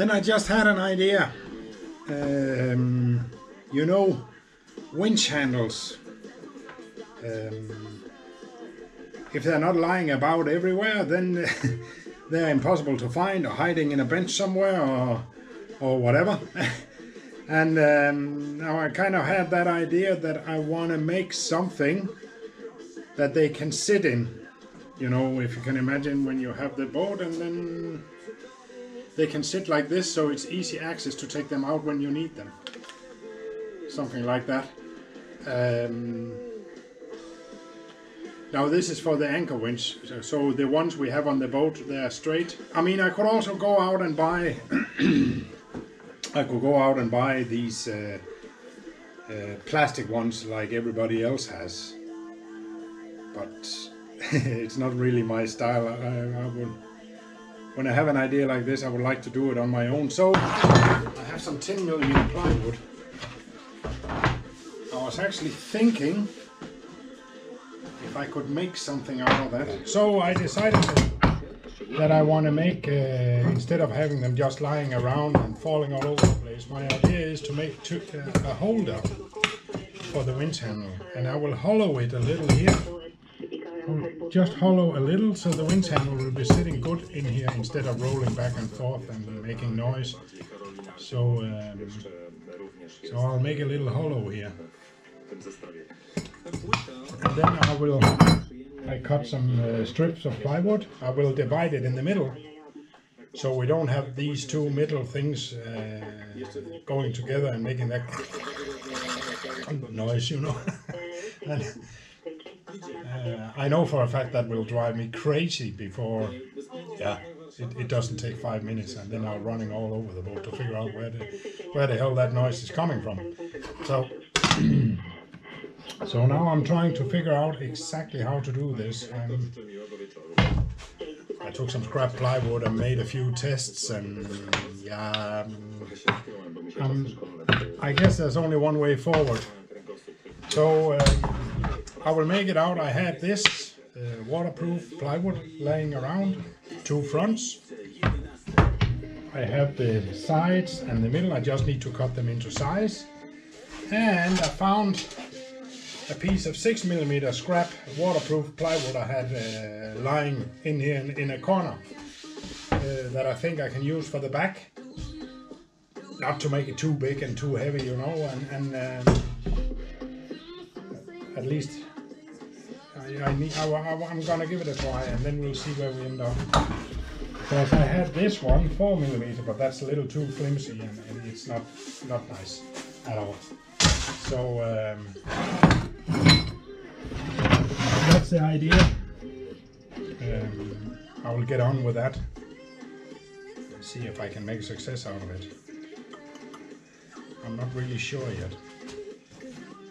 Then I just had an idea. You know, winch handles. If they're not lying about everywhere, then they're impossible to find, or hiding in a bench somewhere, or whatever. And now I kind of had that idea that I want to make something that they can sit in. You know, if you can imagine when you have the boat and then they can sit like this, so it's easy access to take them out when you need them. Something like that. Now this is for the anchor winch, so the ones we have on the boat, they are straight. I mean, I could also go out and buy these plastic ones like everybody else has, but it's not really my style. When I have an idea like this, I would like to do it on my own. So I have some 10mm plywood. I was actually thinking if I could make something out of that. So I decided that I want to make, instead of having them just lying around and falling all over the place, my idea is to make a holder for the winch handle. And I will hollow it a little here. I'll just hollow a little so the winch handle will be sitting good in here instead of rolling back and forth and making noise. So I'll make a little hollow here. And then I cut some strips of plywood. I will divide it in the middle, so we don't have these two middle things going together and making that noise, you know. And, I know for a fact that will drive me crazy before, yeah, it doesn't take 5 minutes, and then I'm running all over the boat to figure out where the hell that noise is coming from. So now I'm trying to figure out exactly how to do this. I took some scrap plywood and made a few tests, and yeah, I guess there's only one way forward. So I will make it out. I had this waterproof plywood laying around, two fronts. I have the sides and the middle. I just need to cut them into size. And I found a piece of 6mm scrap waterproof plywood I had lying in here in a corner that I think I can use for the back. Not to make it too big and too heavy, you know, and at least I'm gonna give it a try, and then we'll see where we end up. Because I had this one 4mm, but that's a little too flimsy and it's not nice at all. So that's the idea. I will get on with that and see if I can make a success out of it. I'm not really sure yet.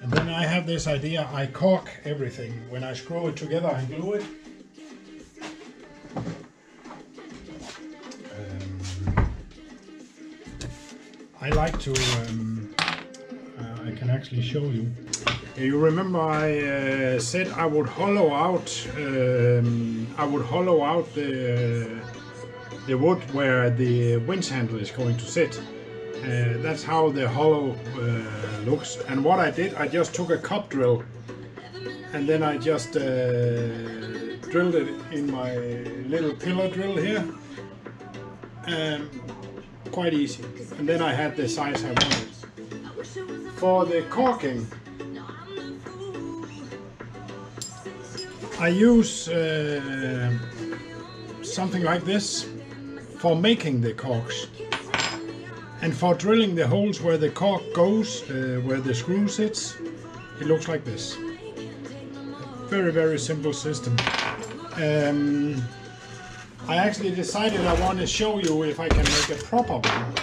And then I have this idea, I caulk everything. When I screw it together and glue it. I like to, I can actually show you. You remember I said I would hollow out, the wood where the winch handle is going to sit. That's how the hollow looks. And what I did, I just took a cup drill and then I just drilled it in my little pillar drill here. Quite easy. And then I had the size I wanted. For the caulking, I use something like this for making the caulks. And for drilling the holes where the caulk goes, where the screw sits, it looks like this. Very, very simple system. I actually decided I want to show you if I can make a proper one,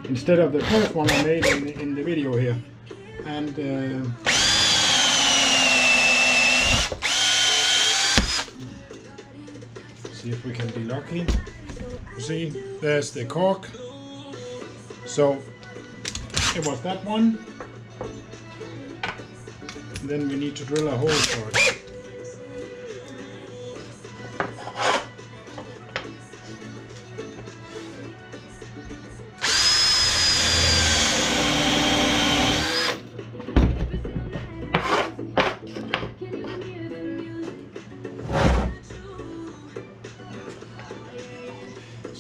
instead of the first one I made in the video here. And see if we can be lucky. See, there's the caulk. So it was that one. And then we need to drill a hole for it.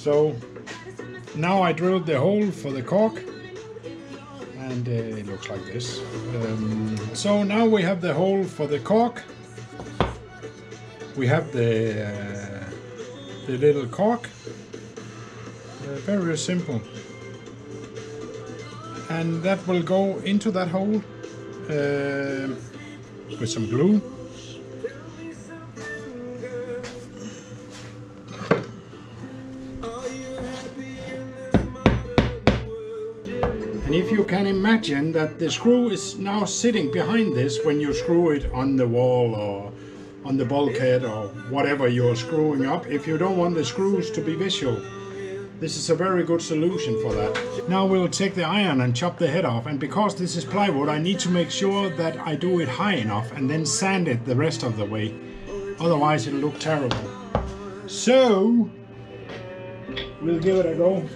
So now I drilled the hole for the cork, and it looks like this. So now we have the hole for the cork. We have the little cork. Very simple. And that will go into that hole with some glue. And if you can imagine that the screw is now sitting behind this when you screw it on the wall or on the bulkhead or whatever you're screwing up, if you don't want the screws to be visual, this is a very good solution for that. Now we'll take the iron and chop the head off, and because this is plywood I need to make sure that I do it high enough and then sand it the rest of the way, otherwise it'll look terrible. So we'll give it a go.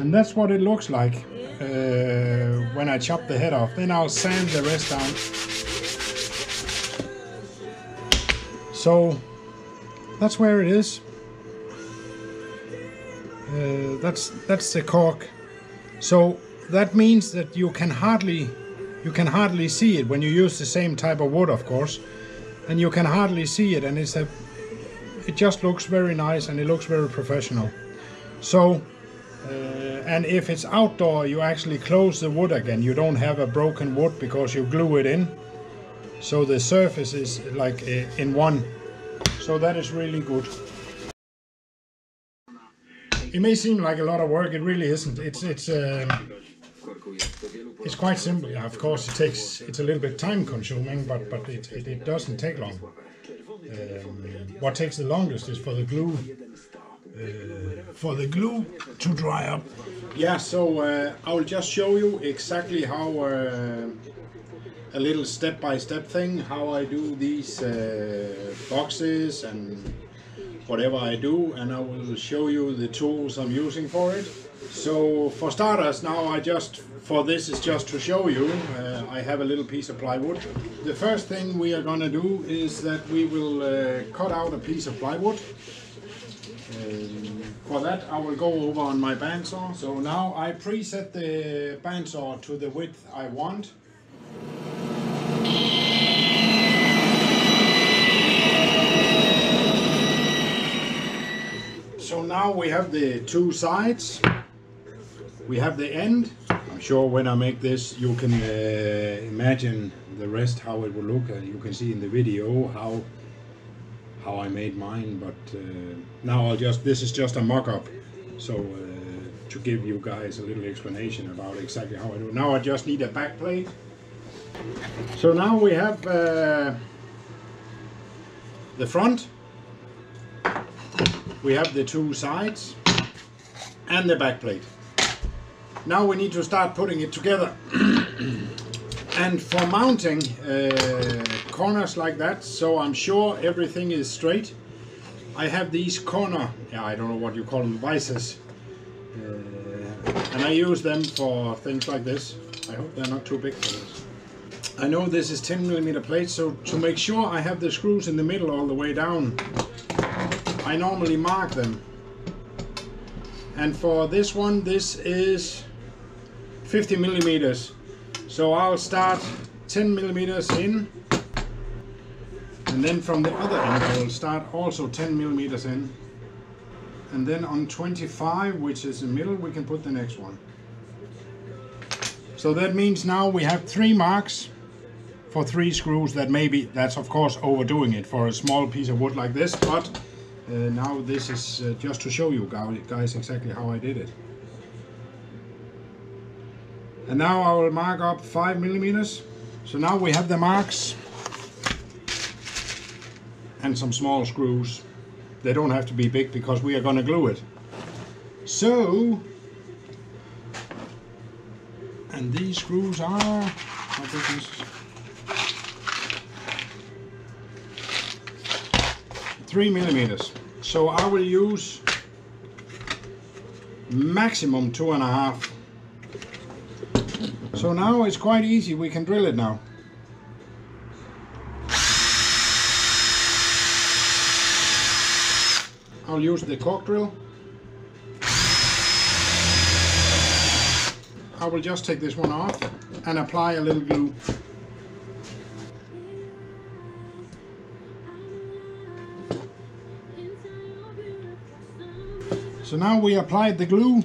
And that's what it looks like when I chop the head off. Then I'll sand the rest down. So that's where it is. That's the cork. So that means that you can hardly see it when you use the same type of wood, of course, and you can hardly see it, and it just looks very nice and it looks very professional. So and if it's outdoor, you actually close the wood again. You don't have a broken wood because you glue it in. So the surface is like in one. So that is really good. It may seem like a lot of work. It really isn't. It's quite simple. Yeah, of course, it's a little bit time consuming, but it doesn't take long. What takes the longest is for the glue to dry up. Yeah, so I will just show you exactly how a little step-by-step thing, how I do these boxes and whatever I do, and I will show you the tools I'm using for it. So for starters, now for this is just to show you, I have a little piece of plywood. The first thing we are going to do is that we will cut out a piece of plywood. For that I will go over on my bandsaw. So now I preset the bandsaw to the width I want. So now we have the two sides. We have the end. I'm sure when I make this you can imagine the rest how it will look. You can see in the video how I made mine, but now this is just a mock-up, so to give you guys a little explanation about exactly how I do it. Now I just need a back plate. So now we have the front, we have the two sides and the back plate. Now we need to start putting it together. And for mounting corners like that, so I'm sure everything is straight, I have these I don't know what you call them, vices. And I use them for things like this. I hope they're not too big for this. I know this is 10mm plate, so to make sure I have the screws in the middle all the way down, I normally mark them. And for this one, this is 50mm. So I'll start 10mm in, and then from the other end I will start also 10mm in, and then on 25, which is the middle, we can put the next one. So that means now we have 3 marks for 3 screws. That's of course overdoing it for a small piece of wood like this, but now this is just to show you guys exactly how I did it. And now I will mark up 5mm. So now we have the marks and some small screws. They don't have to be big because we are going to glue it. So, and these screws are, how big is 3mm. So I will use maximum 2.5. So now it's quite easy, we can drill it now. I'll use the cork drill. I will just take this one off and apply a little glue. So now we applied the glue,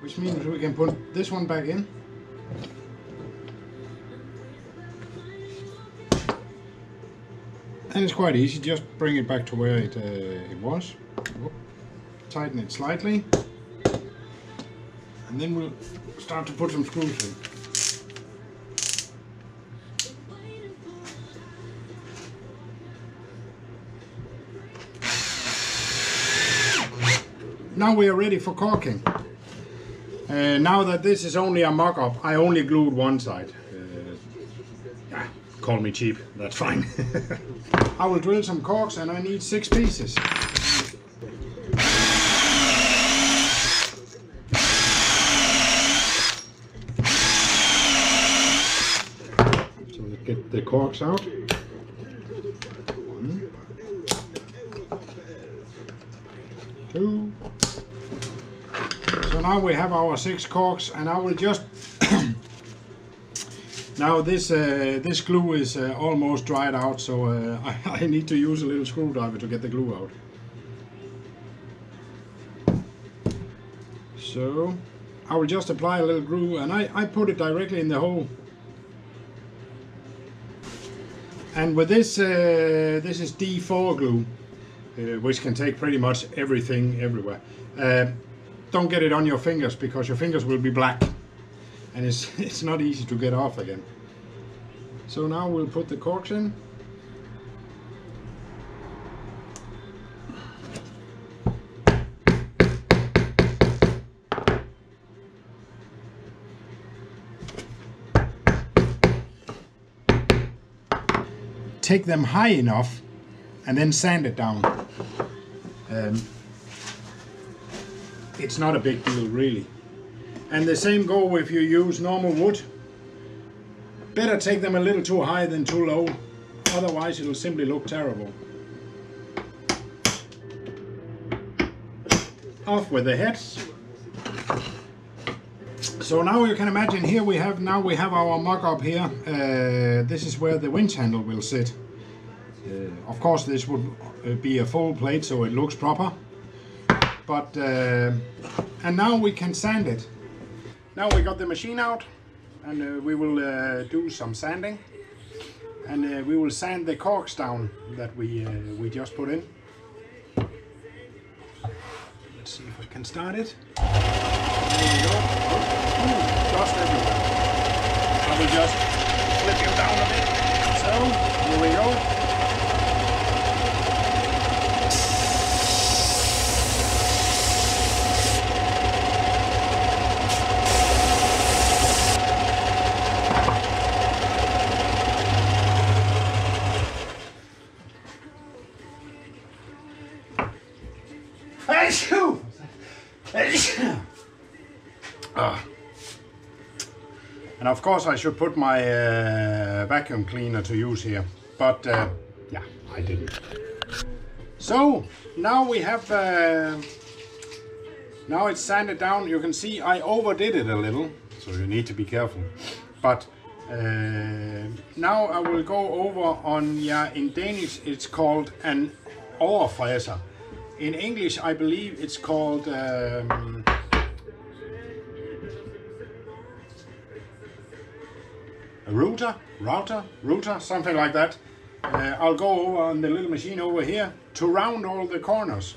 which means we can put this one back in. And it's quite easy, just bring it back to where it was. Tighten it slightly. And then we'll start to put some screws in. Now we are ready for caulking. Now that this is only a mock-up, I only glued one side. Call me cheap, that's fine. I will drill some corks and I need 6 pieces. So let's get the corks out. 1, 2. So now we have our 6 corks, and I will just now this glue is almost dried out, so I need to use a little screwdriver to get the glue out. So I will just apply a little glue, and I put it directly in the hole. And with this, this is D4 glue, which can take pretty much everything everywhere. Don't get it on your fingers, because your fingers will be black and it's not easy to get off again. So now we'll put the corks in. Take them high enough and then sand it down. It's not a big deal really. And the same go if you use normal wood. Better take them a little too high than too low, otherwise it'll simply look terrible. Off with the heads. So now you can imagine here we have our mock-up here. This is where the winch handle will sit. Of course this would be a full plate so it looks proper. But and now we can sand it. Now we got the machine out, and we will do some sanding, and we will sand the corks down that we just put in. Let's see if we can start it. There we go. Ooh, dust everywhere. I will just flip him down a bit. So here we go. And of course I should put my vacuum cleaner to use here, but yeah, I didn't. So now we have, now it's sanded down. You can see I overdid it a little, so you need to be careful. But now I will go over on, yeah, in Danish it's called an overfræser. In English I believe it's called a router, something like that. I'll go over on the little machine over here to round all the corners.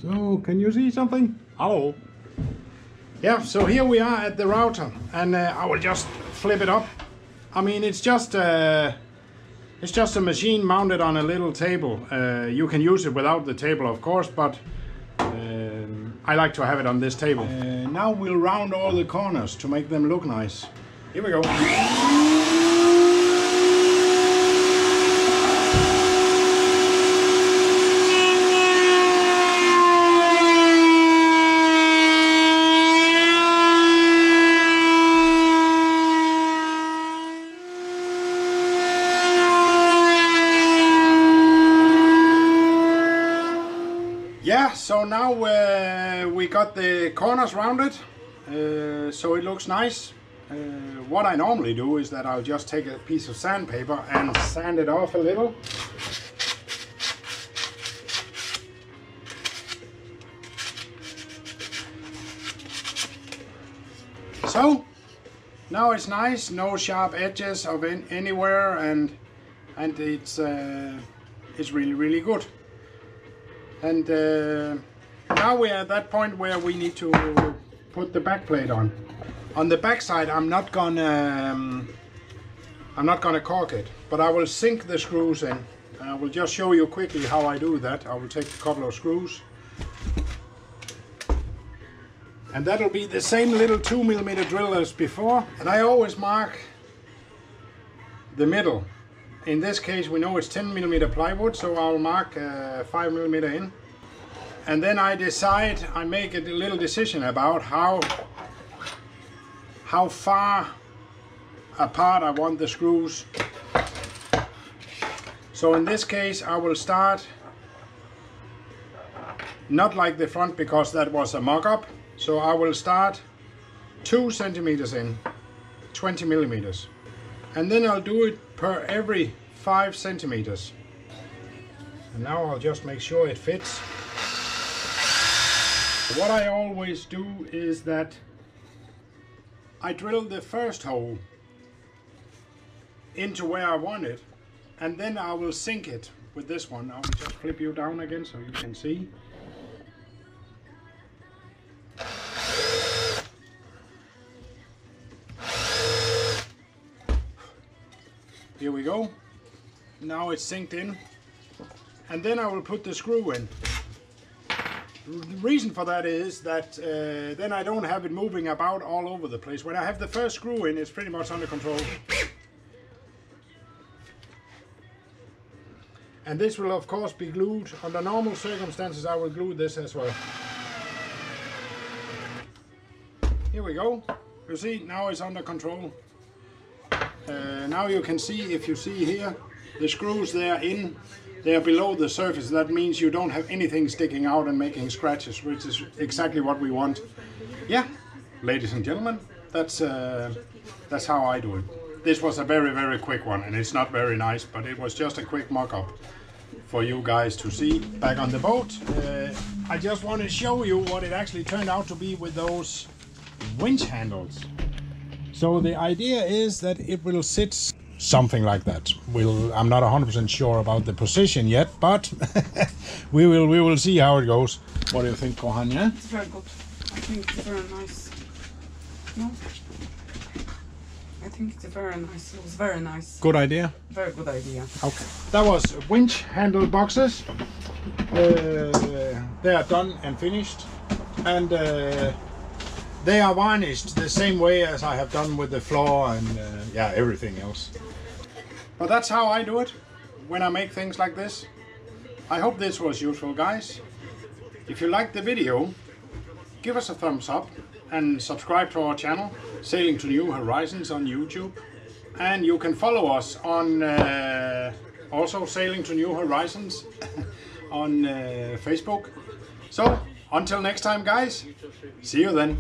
So, can you see something? Hello. Yeah, so here we are at the router, and I will just flip it up. I mean, it's just a machine mounted on a little table. You can use it without the table, of course, but I like to have it on this table. Now we'll round all the corners to make them look nice. Here we go. So now we got the corners rounded, so it looks nice. What I normally do is that I'll just take a piece of sandpaper and sand it off a little. So now it's nice, no sharp edges of anywhere, and it's really good. And now we're at that point where we need to put the back plate on. On the back side, I'm not gonna caulk it, but I will sink the screws in. I will just show you quickly how I do that. I will take a couple of screws, and that'll be the same little 2mm drill as before. And I always mark the middle. In this case, we know it's 10mm plywood, so I'll mark 5mm in. And then I make a little decision about how far apart I want the screws. So in this case, I will start not like the front, because that was a mock-up. So I will start 2 centimeters in, 20mm. And then I'll do it per every 5 centimeters. And now I'll just make sure it fits. What I always do is that I drill the first hole into where I want it, and then I will sink it with this one. I will just flip you down again so you can see. Here we go. Now it's sinked in, and then I will put the screw in. The reason for that is that then I don't have it moving about all over the place. When I have the first screw in, it's pretty much under control. And this will of course be glued. Under normal circumstances I will glue this as well. Here we go. You see, now it's under control. Now you can see, if you see here, the screws they are below the surface. That means you don't have anything sticking out and making scratches, which is exactly what we want. Yeah, ladies and gentlemen, that's how I do it. This was a very quick one, and it's not very nice, but it was just a quick mock-up for you guys to see back on the boat. I just want to show you what it actually turned out to be with those winch handles. So the idea is that it will sit something like that. I'm not 100% sure about the position yet, but we will see how it goes. What do you think, Kohan? Yeah? It's very good. I think it's very nice. No? I think it's very nice. It was very nice. Good idea? Very good idea. Okay. That was winch handle boxes. They are done and finished. And they are varnished the same way as I have done with the floor and yeah, everything else. But that's how I do it when I make things like this. I hope this was useful, guys. If you liked the video, give us a thumbs up and subscribe to our channel, Sailing to New Horizons on YouTube. And you can follow us on also Sailing to New Horizons on Facebook. So until next time, guys, see you then.